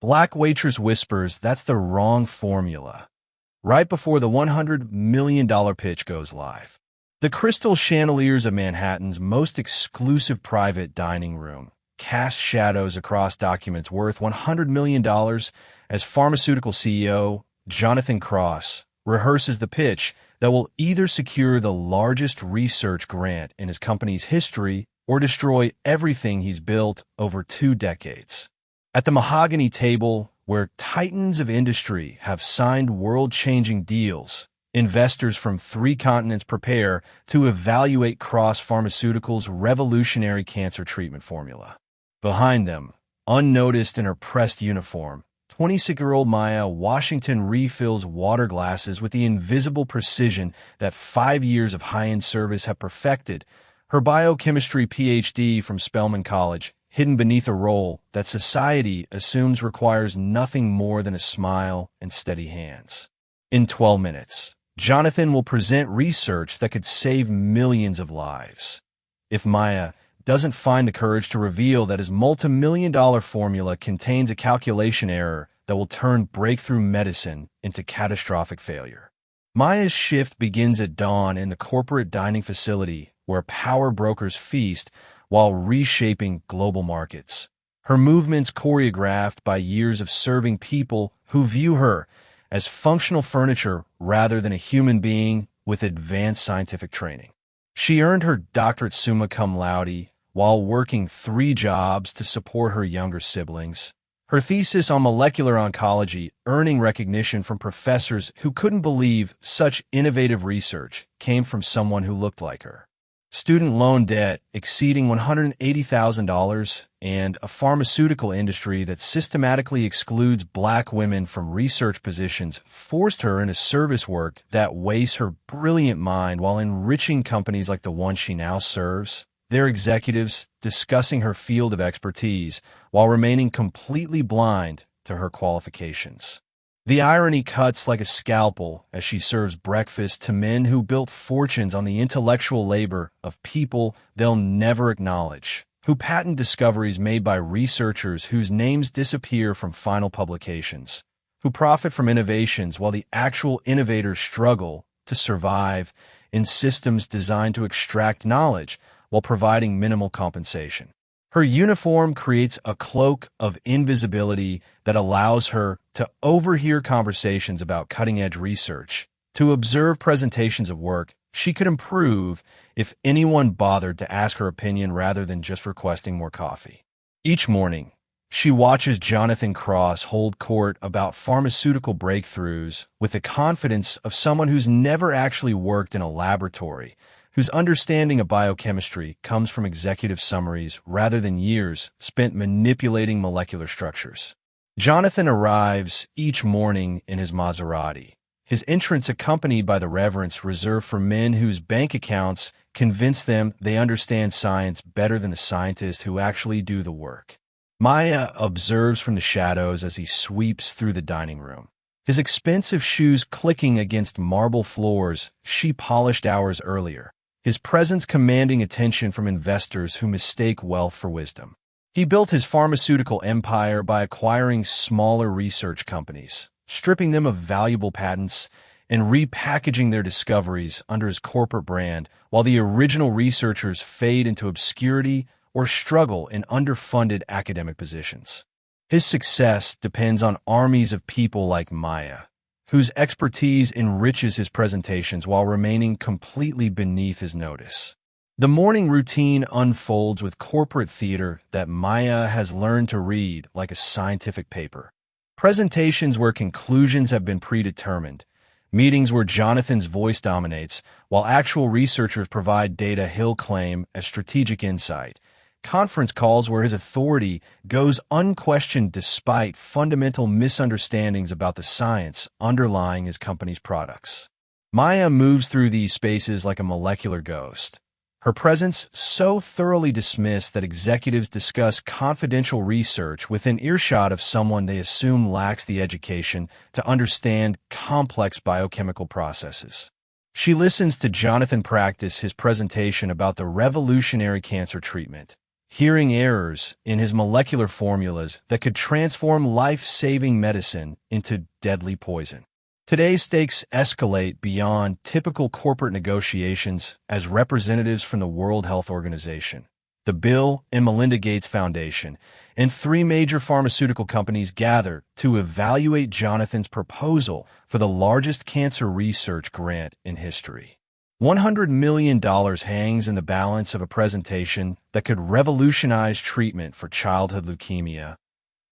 Black waitress whispers that's the wrong formula, right before the $100 million pitch goes live. The crystal chandeliers of Manhattan's most exclusive private dining room cast shadows across documents worth $100 million as pharmaceutical CEO Jonathan Cross rehearses the pitch that will either secure the largest research grant in his company's history or destroy everything he's built over 2 decades. At the mahogany table, where titans of industry have signed world-changing deals, investors from 3 continents prepare to evaluate Cross Pharmaceuticals' revolutionary cancer treatment formula. Behind them, unnoticed in her pressed uniform, 26-year-old Maya Washington refills water glasses with the invisible precision that 5 years of high-end service have perfected. Her biochemistry PhD from Spelman College, hidden beneath a role that society assumes requires nothing more than a smile and steady hands. In 12 minutes, Jonathan will present research that could save millions of lives. If Maya doesn't find the courage to reveal that his multi-million-dollar formula contains a calculation error that will turn breakthrough medicine into catastrophic failure. Maya's shift begins at dawn in the corporate dining facility where power brokers feast while reshaping global markets. Her movements choreographed by years of serving people who view her as functional furniture rather than a human being with advanced scientific training. She earned her doctorate summa cum laude while working 3 jobs to support her younger siblings. Her thesis on molecular oncology earning recognition from professors who couldn't believe such innovative research came from someone who looked like her. Student loan debt exceeding $180,000 and a pharmaceutical industry that systematically excludes Black women from research positions forced her into service work that wastes her brilliant mind while enriching companies like the one she now serves. Their executives discussing her field of expertise while remaining completely blind to her qualifications. The irony cuts like a scalpel as she serves breakfast to men who built fortunes on the intellectual labor of people they'll never acknowledge, who patent discoveries made by researchers whose names disappear from final publications, who profit from innovations while the actual innovators struggle to survive in systems designed to extract knowledge while providing minimal compensation. Her uniform creates a cloak of invisibility that allows her to overhear conversations about cutting-edge research, to observe presentations of work she could improve if anyone bothered to ask her opinion rather than just requesting more coffee. Each morning, she watches Jonathan Cross hold court about pharmaceutical breakthroughs with the confidence of someone who's never actually worked in a laboratory, whose understanding of biochemistry comes from executive summaries rather than years spent manipulating molecular structures. Jonathan arrives each morning in his Maserati, his entrance accompanied by the reverence reserved for men whose bank accounts convince them they understand science better than the scientists who actually do the work. Maya observes from the shadows as he sweeps through the dining room, his expensive shoes clicking against marble floors she polished hours earlier, his presence commanding attention from investors who mistake wealth for wisdom. He built his pharmaceutical empire by acquiring smaller research companies, stripping them of valuable patents, and repackaging their discoveries under his corporate brand, while the original researchers fade into obscurity or struggle in underfunded academic positions. His success depends on armies of people like Maya, whose expertise enriches his presentations while remaining completely beneath his notice. The morning routine unfolds with corporate theater that Maya has learned to read like a scientific paper. Presentations where conclusions have been predetermined, meetings where Jonathan's voice dominates while actual researchers provide data he'll claim as strategic insight, conference calls where his authority goes unquestioned despite fundamental misunderstandings about the science underlying his company's products. Maya moves through these spaces like a molecular ghost, her presence so thoroughly dismissed that executives discuss confidential research within earshot of someone they assume lacks the education to understand complex biochemical processes. She listens to Jonathan practice his presentation about the revolutionary cancer treatment. hearing errors in his molecular formulas that could transform life-saving medicine into deadly poison. Today's stakes escalate beyond typical corporate negotiations as representatives from the World Health Organization, the Bill and Melinda Gates Foundation, and three major pharmaceutical companies gather to evaluate Jonathan's proposal for the largest cancer research grant in history. $100 million hangs in the balance of a presentation that could revolutionize treatment for childhood leukemia,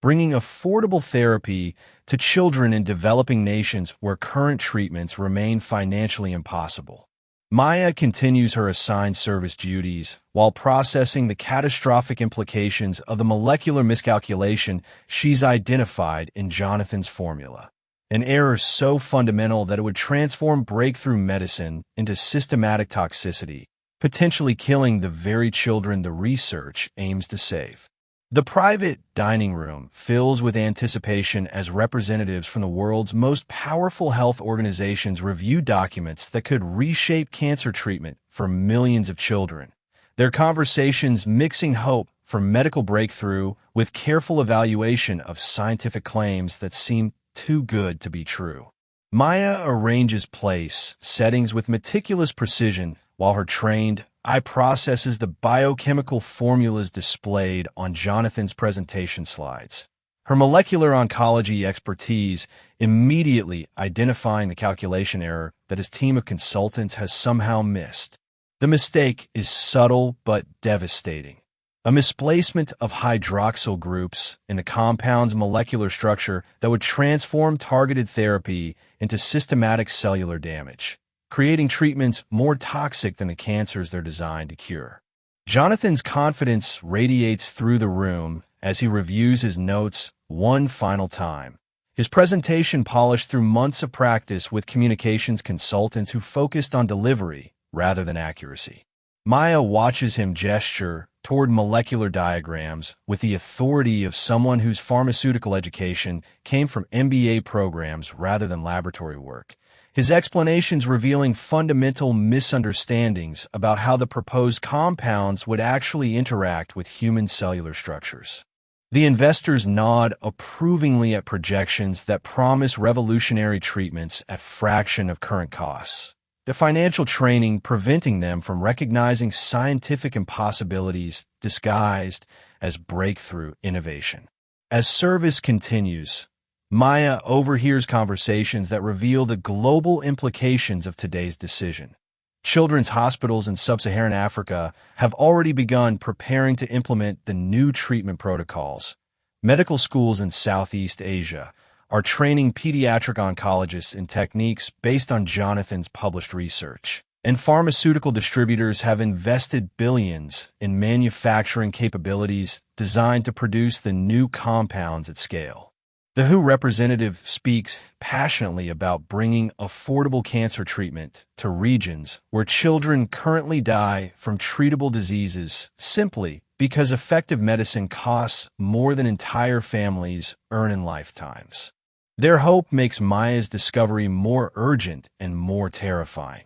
bringing affordable therapy to children in developing nations where current treatments remain financially impossible. Maya continues her assigned service duties while processing the catastrophic implications of the molecular miscalculation she's identified in Jonathan's formula, an error so fundamental that it would transform breakthrough medicine into systematic toxicity, potentially killing the very children the research aims to save. The private dining room fills with anticipation as representatives from the world's most powerful health organizations review documents that could reshape cancer treatment for millions of children. Their conversations mixing hope for medical breakthrough with careful evaluation of scientific claims that seem too good to be true. Maya arranges place settings with meticulous precision while her trained eye processes the biochemical formulas displayed on Jonathan's presentation slides. Her molecular oncology expertise immediately identifying the calculation error that his team of consultants has somehow missed. The mistake is subtle but devastating. A misplacement of hydroxyl groups in the compound's molecular structure that would transform targeted therapy into systematic cellular damage, creating treatments more toxic than the cancers they're designed to cure. Jonathan's confidence radiates through the room as he reviews his notes one final time. His presentation polished through months of practice with communications consultants who focused on delivery rather than accuracy. Maya watches him gesture toward molecular diagrams with the authority of someone whose pharmaceutical education came from MBA programs rather than laboratory work, his explanations revealing fundamental misunderstandings about how the proposed compounds would actually interact with human cellular structures. The investors nod approvingly at projections that promise revolutionary treatments at fraction of current costs, the financial training preventing them from recognizing scientific impossibilities disguised as breakthrough innovation. As service continues, Maya overhears conversations that reveal the global implications of today's decision. Children's hospitals in sub-Saharan Africa have already begun preparing to implement the new treatment protocols. Medical schools in Southeast Asia are training pediatric oncologists in techniques based on Jonathan's published research. And pharmaceutical distributors have invested billions in manufacturing capabilities designed to produce the new compounds at scale. The WHO representative speaks passionately about bringing affordable cancer treatment to regions where children currently die from treatable diseases simply because effective medicine costs more than entire families earn in lifetimes. Their hope makes Maya's discovery more urgent and more terrifying.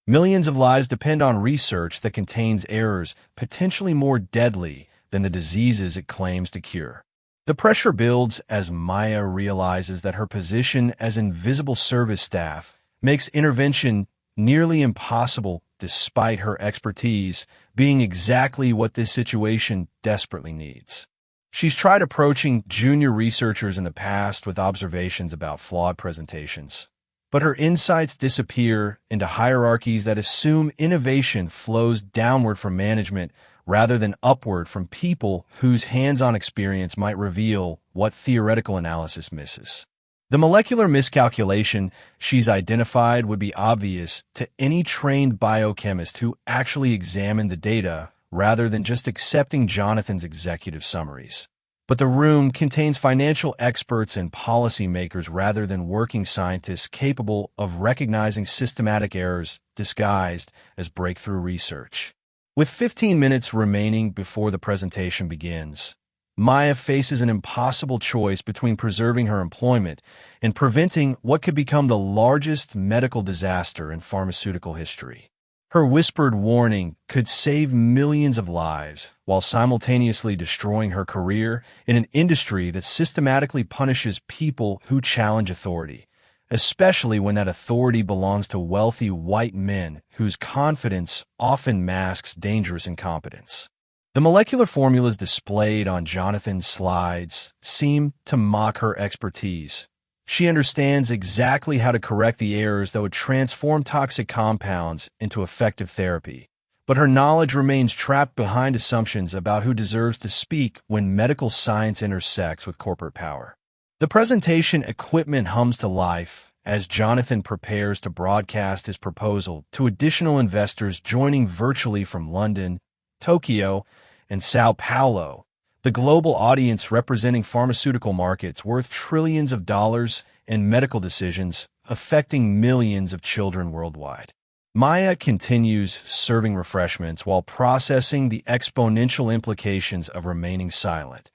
Millions of lives depend on research that contains errors potentially more deadly than the diseases it claims to cure. The pressure builds as Maya realizes that her position as invisible service staff makes intervention nearly impossible despite her expertise being exactly what this situation desperately needs. She's tried approaching junior researchers in the past with observations about flawed presentations, but her insights disappear into hierarchies that assume innovation flows downward from management rather than upward from people whose hands-on experience might reveal what theoretical analysis misses. The molecular miscalculation she's identified would be obvious to any trained biochemist who actually examined the data rather than just accepting Jonathan's executive summaries. But the room contains financial experts and policymakers rather than working scientists capable of recognizing systematic errors disguised as breakthrough research. With 15 minutes remaining before the presentation begins, Maya faces an impossible choice between preserving her employment and preventing what could become the largest medical disaster in pharmaceutical history. Her whispered warning could save millions of lives while simultaneously destroying her career in an industry that systematically punishes people who challenge authority, especially when that authority belongs to wealthy white men whose confidence often masks dangerous incompetence. The molecular formulas displayed on Jonathan's slides seem to mock her expertise. She understands exactly how to correct the errors that would transform toxic compounds into effective therapy. But her knowledge remains trapped behind assumptions about who deserves to speak when medical science intersects with corporate power. The presentation equipment hums to life as Jonathan prepares to broadcast his proposal to additional investors joining virtually from London, Tokyo, and Sao Paulo, the global audience representing pharmaceutical markets worth trillions of dollars and medical decisions affecting millions of children worldwide. Maya continues serving refreshments while processing the exponential implications of remaining silent.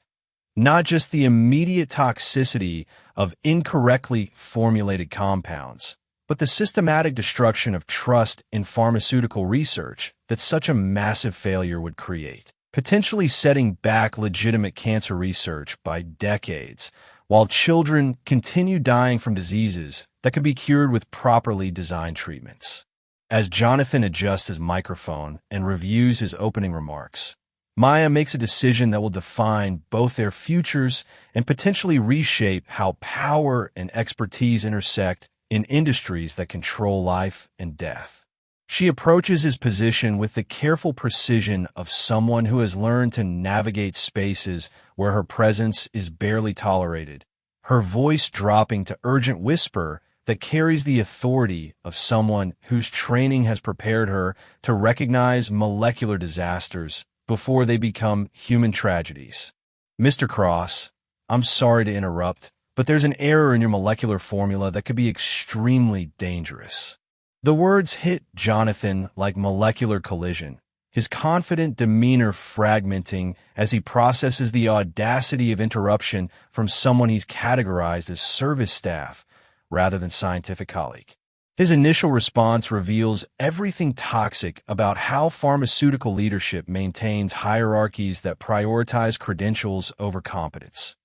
Not just the immediate toxicity of incorrectly formulated compounds, but the systematic destruction of trust in pharmaceutical research that such a massive failure would create, potentially setting back legitimate cancer research by decades, while children continue dying from diseases that could be cured with properly designed treatments. As Jonathan adjusts his microphone and reviews his opening remarks, Maya makes a decision that will define both their futures and potentially reshape how power and expertise intersect in industries that control life and death. She approaches his position with the careful precision of someone who has learned to navigate spaces where her presence is barely tolerated, her voice dropping to urgent whisper that carries the authority of someone whose training has prepared her to recognize molecular disasters before they become human tragedies. Mr. Cross, I'm sorry to interrupt, but there's an error in your molecular formula that could be extremely dangerous. The words hit Jonathan like molecular collision, his confident demeanor fragmenting as he processes the audacity of interruption from someone he's categorized as service staff rather than scientific colleague. His initial response reveals everything toxic about how pharmaceutical leadership maintains hierarchies that prioritize credentials over competence.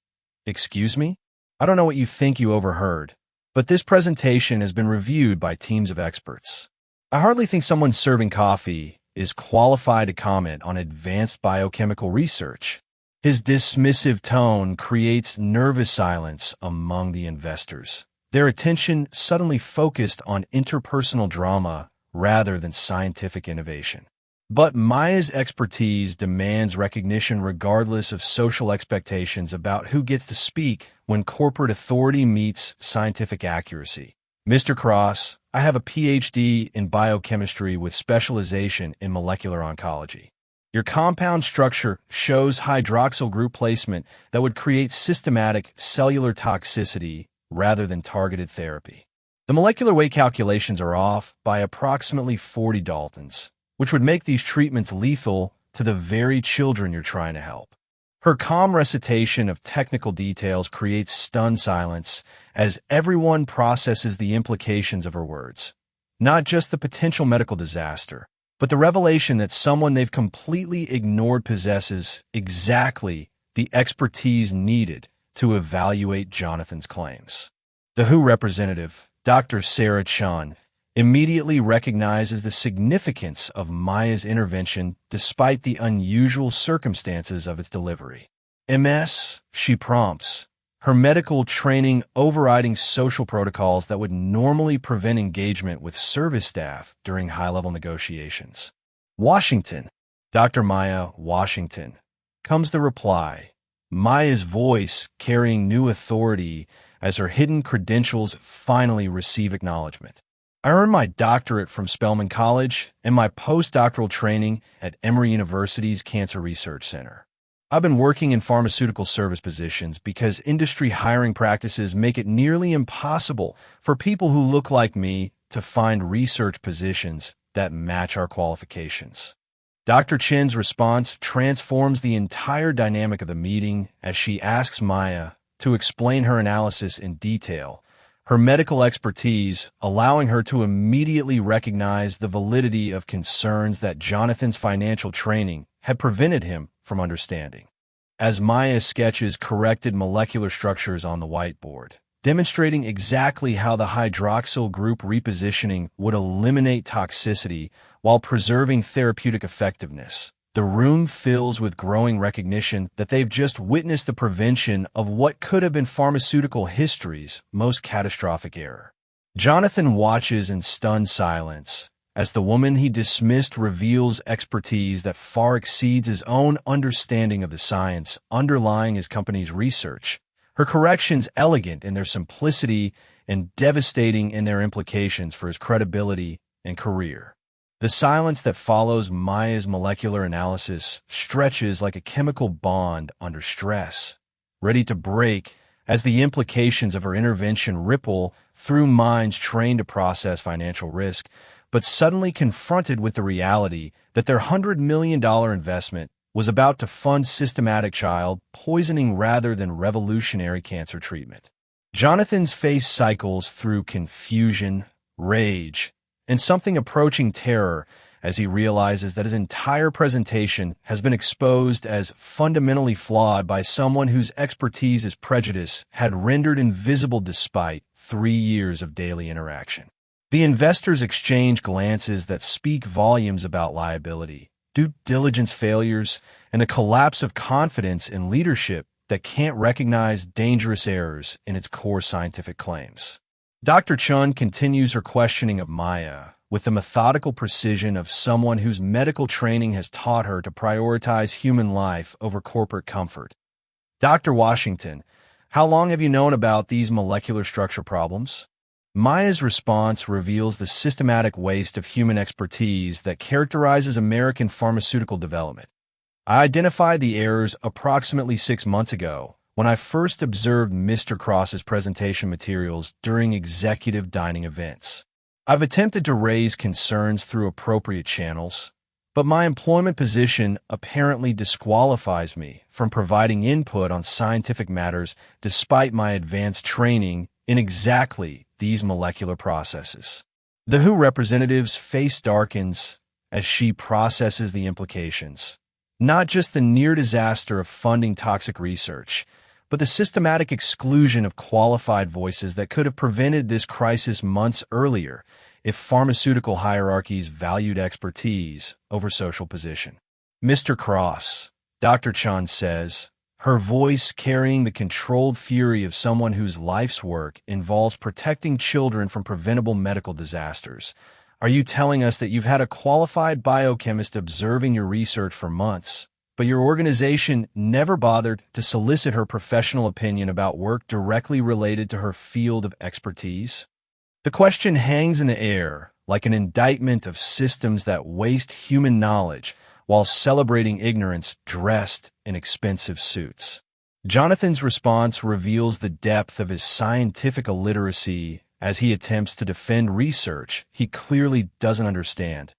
Excuse me? I don't know what you think you overheard, but this presentation has been reviewed by teams of experts. I hardly think someone serving coffee is qualified to comment on advanced biochemical research. His dismissive tone creates nervous silence among the investors, their attention suddenly focused on interpersonal drama rather than scientific innovation. But Maya's expertise demands recognition regardless of social expectations about who gets to speak when corporate authority meets scientific accuracy. Mr. Cross, I have a PhD in biochemistry with specialization in molecular oncology. Your compound structure shows hydroxyl group placement that would create systematic cellular toxicity rather than targeted therapy. The molecular weight calculations are off by approximately 40 Daltons, which would make these treatments lethal to the very children you're trying to help. Her calm recitation of technical details creates stunned silence as everyone processes the implications of her words. Not just the potential medical disaster, but the revelation that someone they've completely ignored possesses exactly the expertise needed to evaluate Jonathan's claims. The WHO representative, Dr. Sarah Chun, immediately recognizes the significance of Maya's intervention despite the unusual circumstances of its delivery. MS, she prompts, her medical training overriding social protocols that would normally prevent engagement with service staff during high-level negotiations. Washington, Dr. Maya Washington, comes the reply, Maya's voice carrying new authority as her hidden credentials finally receive acknowledgement. I earned my doctorate from Spelman College and my postdoctoral training at Emory University's Cancer Research Center. I've been working in pharmaceutical service positions because industry hiring practices make it nearly impossible for people who look like me to find research positions that match our qualifications. Dr. Chen's response transforms the entire dynamic of the meeting as she asks Maya to explain her analysis in detail, her medical expertise allowing her to immediately recognize the validity of concerns that Jonathan's financial training had prevented him from understanding. As Maya sketches corrected molecular structures on the whiteboard, demonstrating exactly how the hydroxyl group repositioning would eliminate toxicity while preserving therapeutic effectiveness, the room fills with growing recognition that they've just witnessed the prevention of what could have been pharmaceutical history's most catastrophic error. Jonathan watches in stunned silence as the woman he dismissed reveals expertise that far exceeds his own understanding of the science underlying his company's research, her corrections elegant in their simplicity and devastating in their implications for his credibility and career. The silence that follows Maya's molecular analysis stretches like a chemical bond under stress, ready to break as the implications of her intervention ripple through minds trained to process financial risk, but suddenly confronted with the reality that their $100 million investment was about to fund systematic child poisoning rather than revolutionary cancer treatment. Jonathan's face cycles through confusion, rage, and something approaching terror as he realizes that his entire presentation has been exposed as fundamentally flawed by someone whose expertise as prejudice had rendered invisible despite 3 years of daily interaction. The investors exchange glances that speak volumes about liability, due diligence failures, and a collapse of confidence in leadership that can't recognize dangerous errors in its core scientific claims. Dr. Chun continues her questioning of Maya with the methodical precision of someone whose medical training has taught her to prioritize human life over corporate comfort. Dr. Washington, how long have you known about these molecular structure problems? Maya's response reveals the systematic waste of human expertise that characterizes American pharmaceutical development. I identified the errors approximately 6 months ago when I first observed Mr. Cross's presentation materials during executive dining events. I've attempted to raise concerns through appropriate channels, but my employment position apparently disqualifies me from providing input on scientific matters despite my advanced training in exactly these molecular processes. The WHO representative's face darkens as she processes the implications, not just the near disaster of funding toxic research, but the systematic exclusion of qualified voices that could have prevented this crisis months earlier if pharmaceutical hierarchies valued expertise over social position. Mr. Cross, Dr. Chun says, her voice carrying the controlled fury of someone whose life's work involves protecting children from preventable medical disasters. Are you telling us that you've had a qualified biochemist observing your research for months, but your organization never bothered to solicit her professional opinion about work directly related to her field of expertise? The question hangs in the air like an indictment of systems that waste human knowledge while celebrating ignorance dressed in expensive suits. Jonathan's response reveals the depth of his scientific illiteracy as he attempts to defend research he clearly doesn't understand.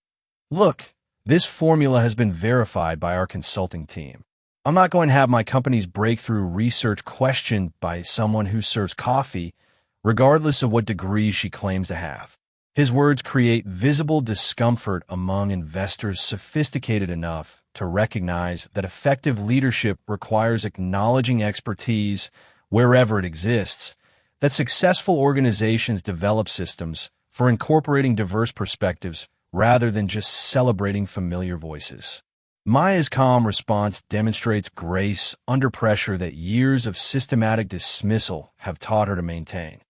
Look, this formula has been verified by our consulting team. I'm not going to have my company's breakthrough research questioned by someone who serves coffee, regardless of what degree she claims to have. His words create visible discomfort among investors sophisticated enough to recognize that effective leadership requires acknowledging expertise wherever it exists, that successful organizations develop systems for incorporating diverse perspectives rather than just celebrating familiar voices. Maya's calm response demonstrates grace under pressure that years of systematic dismissal have taught her to maintain.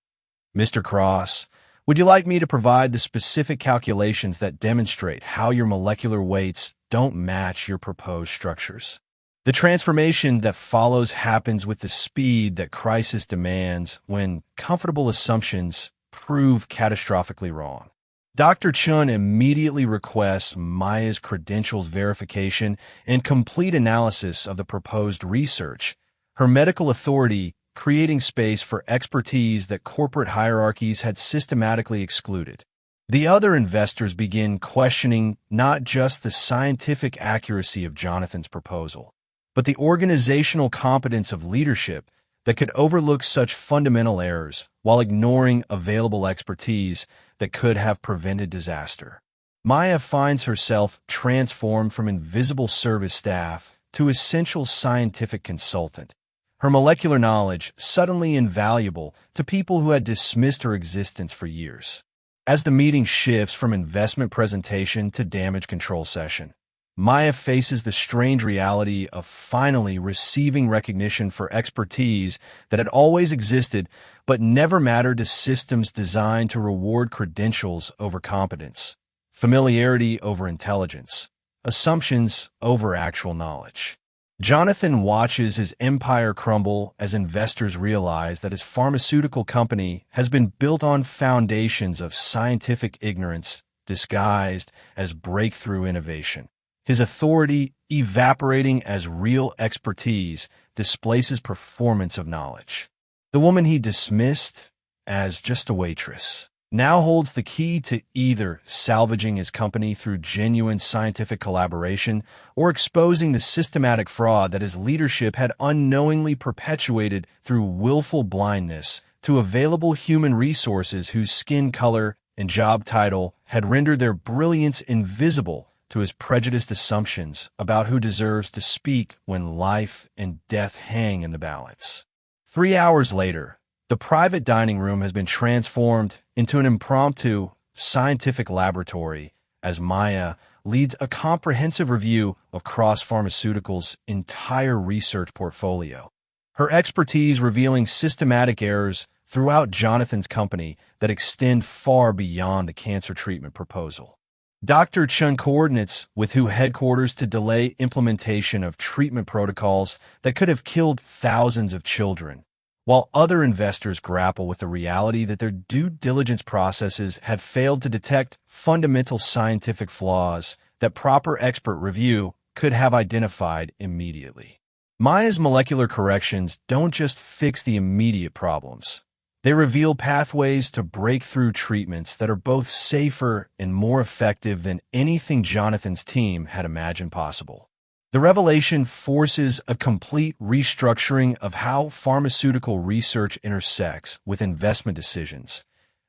Mr. Cross, would you like me to provide the specific calculations that demonstrate how your molecular weights don't match your proposed structures? The transformation that follows happens with the speed that crisis demands when comfortable assumptions prove catastrophically wrong. Dr. Chun immediately requests Maya's credentials verification and complete analysis of the proposed research, her medical authority creating space for expertise that corporate hierarchies had systematically excluded. The other investors begin questioning not just the scientific accuracy of Jonathan's proposal, but the organizational competence of leadership that could overlook such fundamental errors while ignoring available expertise that could have prevented disaster. Maya finds herself transformed from invisible service staff to essential scientific consultant, her molecular knowledge suddenly invaluable to people who had dismissed her existence for years. As the meeting shifts from investment presentation to damage control session, Maya faces the strange reality of finally receiving recognition for expertise that had always existed but never mattered to systems designed to reward credentials over competence, familiarity over intelligence, assumptions over actual knowledge. Jonathan watches his empire crumble as investors realize that his pharmaceutical company has been built on foundations of scientific ignorance disguised as breakthrough innovation. His authority, evaporating as real expertise, displaces performance of knowledge. The woman he dismissed as just a waitress now holds the key to either salvaging his company through genuine scientific collaboration or exposing the systematic fraud that his leadership had unknowingly perpetuated through willful blindness to available human resources whose skin color and job title had rendered their brilliance invisible to his prejudiced assumptions about who deserves to speak when life and death hang in the balance. 3 hours later, the private dining room has been transformed into an impromptu scientific laboratory as Maya leads a comprehensive review of Cross Pharmaceuticals' entire research portfolio, her expertise revealing systematic errors throughout Jonathan's company that extend far beyond the cancer treatment proposal. Dr. Chun coordinates with WHO headquarters to delay implementation of treatment protocols that could have killed thousands of children, while other investors grapple with the reality that their due diligence processes had failed to detect fundamental scientific flaws that proper expert review could have identified immediately. Maya's molecular corrections don't just fix the immediate problems. They reveal pathways to breakthrough treatments that are both safer and more effective than anything Jonathan's team had imagined possible. The revelation forces a complete restructuring of how pharmaceutical research intersects with investment decisions,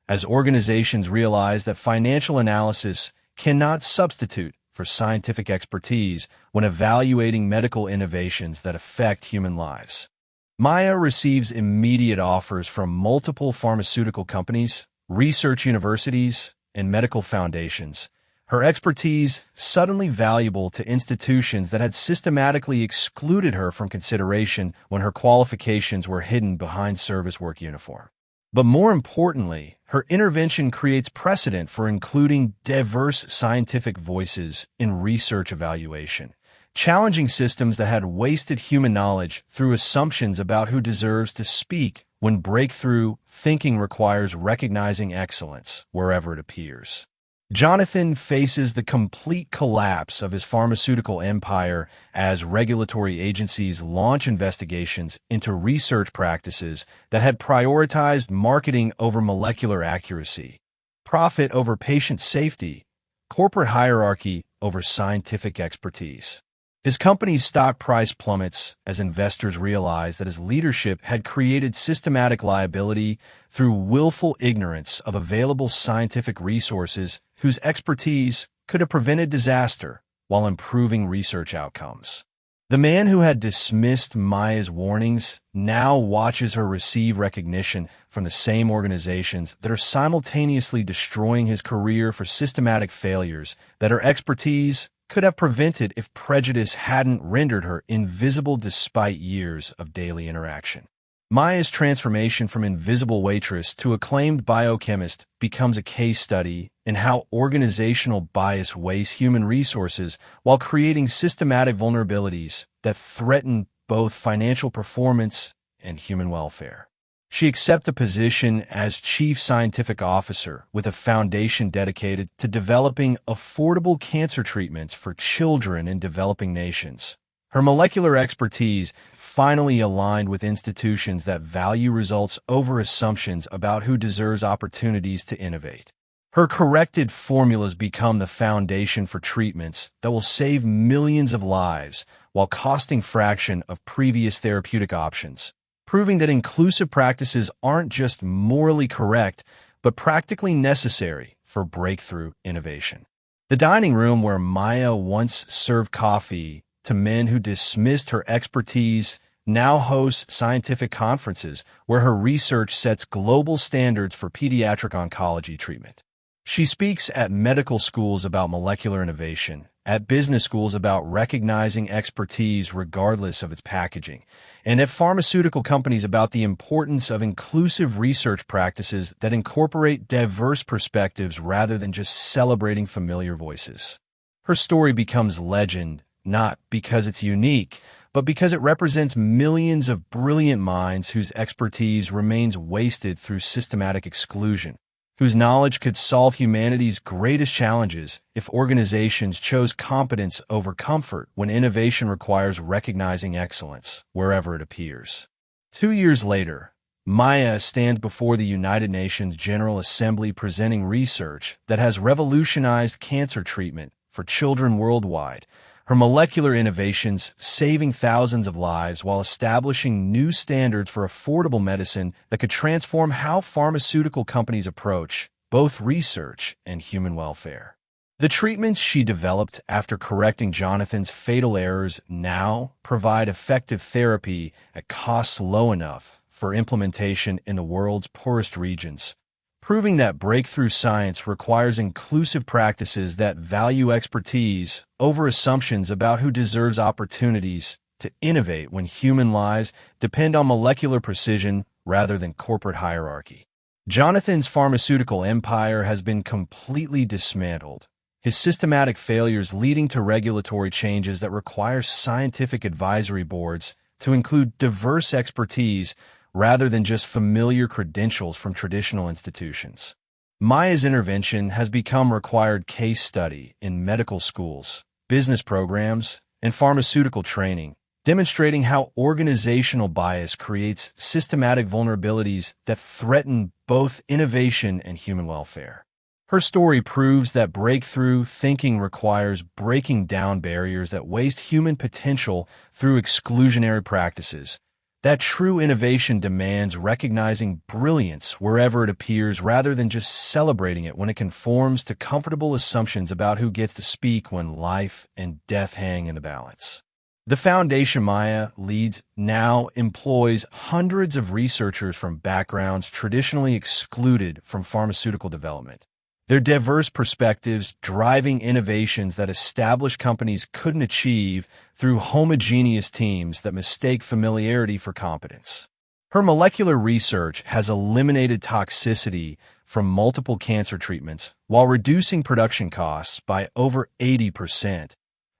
as organizations realize that financial analysis cannot substitute for scientific expertise when evaluating medical innovations that affect human lives. Maya receives immediate offers from multiple pharmaceutical companies, research universities, and medical foundations, her expertise suddenly valuable to institutions that had systematically excluded her from consideration when her qualifications were hidden behind service work uniform. But more importantly, her intervention creates precedent for including diverse scientific voices in research evaluation, challenging systems that had wasted human knowledge through assumptions about who deserves to speak when breakthrough thinking requires recognizing excellence wherever it appears. Jonathan faces the complete collapse of his pharmaceutical empire as regulatory agencies launch investigations into research practices that had prioritized marketing over molecular accuracy, profit over patient safety, corporate hierarchy over scientific expertise. His company's stock price plummets as investors realize that his leadership had created systematic liability through willful ignorance of available scientific resources whose expertise could have prevented disaster while improving research outcomes. The man who had dismissed Maya's warnings now watches her receive recognition from the same organizations that are simultaneously destroying his career for systematic failures that her expertise could have prevented if prejudice hadn't rendered her invisible despite years of daily interaction. Maya's transformation from invisible waitress to acclaimed biochemist becomes a case study in how organizational bias wastes human resources while creating systematic vulnerabilities that threaten both financial performance and human welfare. She accepts a position as Chief Scientific Officer with a foundation dedicated to developing affordable cancer treatments for children in developing nations. Her molecular expertise finally aligned with institutions that value results over assumptions about who deserves opportunities to innovate. Her corrected formulas become the foundation for treatments that will save millions of lives while costing fraction of previous therapeutic options, proving that inclusive practices aren't just morally correct, but practically necessary for breakthrough innovation. The dining room where Maya once served coffee to men who dismissed her expertise now hosts scientific conferences where her research sets global standards for pediatric oncology treatment. She speaks at medical schools about molecular innovation, at business schools about recognizing expertise regardless of its packaging, and at pharmaceutical companies about the importance of inclusive research practices that incorporate diverse perspectives rather than just celebrating familiar voices. Her story becomes legend, not because it's unique, but because it represents millions of brilliant minds whose expertise remains wasted through systematic exclusion, whose knowledge could solve humanity's greatest challenges if organizations chose competence over comfort when innovation requires recognizing excellence wherever it appears. 2 years later, Maya stands before the United Nations General Assembly presenting research that has revolutionized cancer treatment for children worldwide, her molecular innovations saving thousands of lives while establishing new standards for affordable medicine that could transform how pharmaceutical companies approach both research and human welfare. The treatments she developed after correcting Jonathan's fatal errors now provide effective therapy at costs low enough for implementation in the world's poorest regions, proving that breakthrough science requires inclusive practices that value expertise over assumptions about who deserves opportunities to innovate when human lives depend on molecular precision rather than corporate hierarchy. Jonathan's pharmaceutical empire has been completely dismantled, his systematic failures leading to regulatory changes that require scientific advisory boards to include diverse expertise rather than just familiar credentials from traditional institutions. Maya's intervention has become required case study in medical schools, business programs, and pharmaceutical training, demonstrating how organizational bias creates systematic vulnerabilities that threaten both innovation and human welfare. Her story proves that breakthrough thinking requires breaking down barriers that waste human potential through exclusionary practices, that true innovation demands recognizing brilliance wherever it appears rather than just celebrating it when it conforms to comfortable assumptions about who gets to speak when life and death hang in the balance. The foundation Maya leads now employs hundreds of researchers from backgrounds traditionally excluded from pharmaceutical development. Their diverse perspectives driving innovations that established companies couldn't achieve through homogeneous teams that mistake familiarity for competence. Her molecular research has eliminated toxicity from multiple cancer treatments while reducing production costs by over 80%,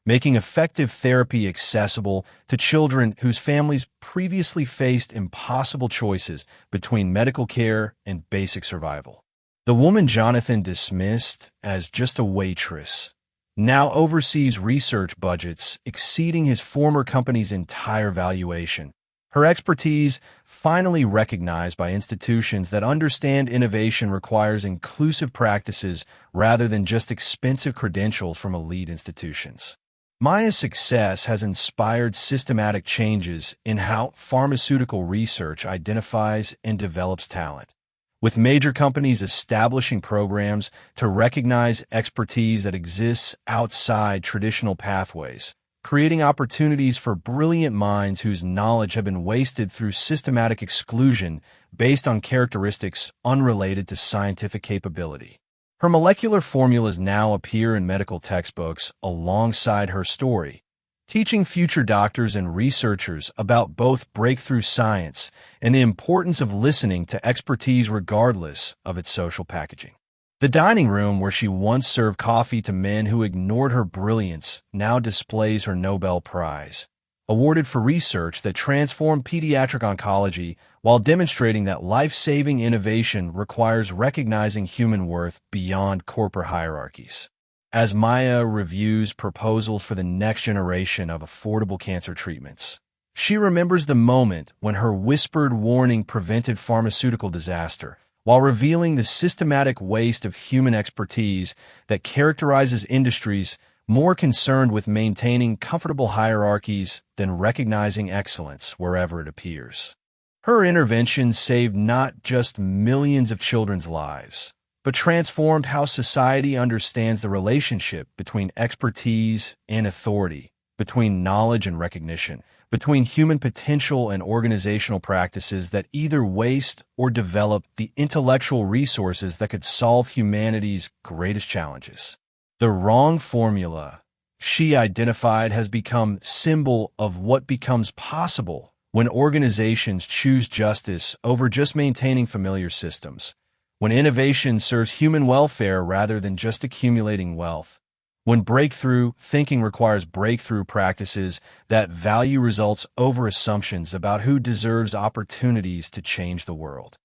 making effective therapy accessible to children whose families previously faced impossible choices between medical care and basic survival. The woman Jonathan dismissed as just a waitress now oversees research budgets exceeding his former company's entire valuation. Her expertise finally recognized by institutions that understand innovation requires inclusive practices rather than just expensive credentials from elite institutions. Maya's success has inspired systematic changes in how pharmaceutical research identifies and develops talent, with major companies establishing programs to recognize expertise that exists outside traditional pathways, creating opportunities for brilliant minds whose knowledge have been wasted through systematic exclusion based on characteristics unrelated to scientific capability. Her molecular formulas now appear in medical textbooks alongside her story, teaching future doctors and researchers about both breakthrough science and the importance of listening to expertise regardless of its social packaging. The dining room where she once served coffee to men who ignored her brilliance now displays her Nobel Prize, awarded for research that transformed pediatric oncology while demonstrating that life-saving innovation requires recognizing human worth beyond corporate hierarchies. As Maya reviews proposals for the next generation of affordable cancer treatments, she remembers the moment when her whispered warning prevented pharmaceutical disaster, while revealing the systematic waste of human expertise that characterizes industries more concerned with maintaining comfortable hierarchies than recognizing excellence wherever it appears. Her intervention saved not just millions of children's lives, but transformed how society understands the relationship between expertise and authority, between knowledge and recognition, between human potential and organizational practices that either waste or develop the intellectual resources that could solve humanity's greatest challenges. The wrong formula, she identified, has become symbol of what becomes possible when organizations choose justice over just maintaining familiar systems, when innovation serves human welfare rather than just accumulating wealth, when breakthrough thinking requires breakthrough practices that value results over assumptions about who deserves opportunities to change the world.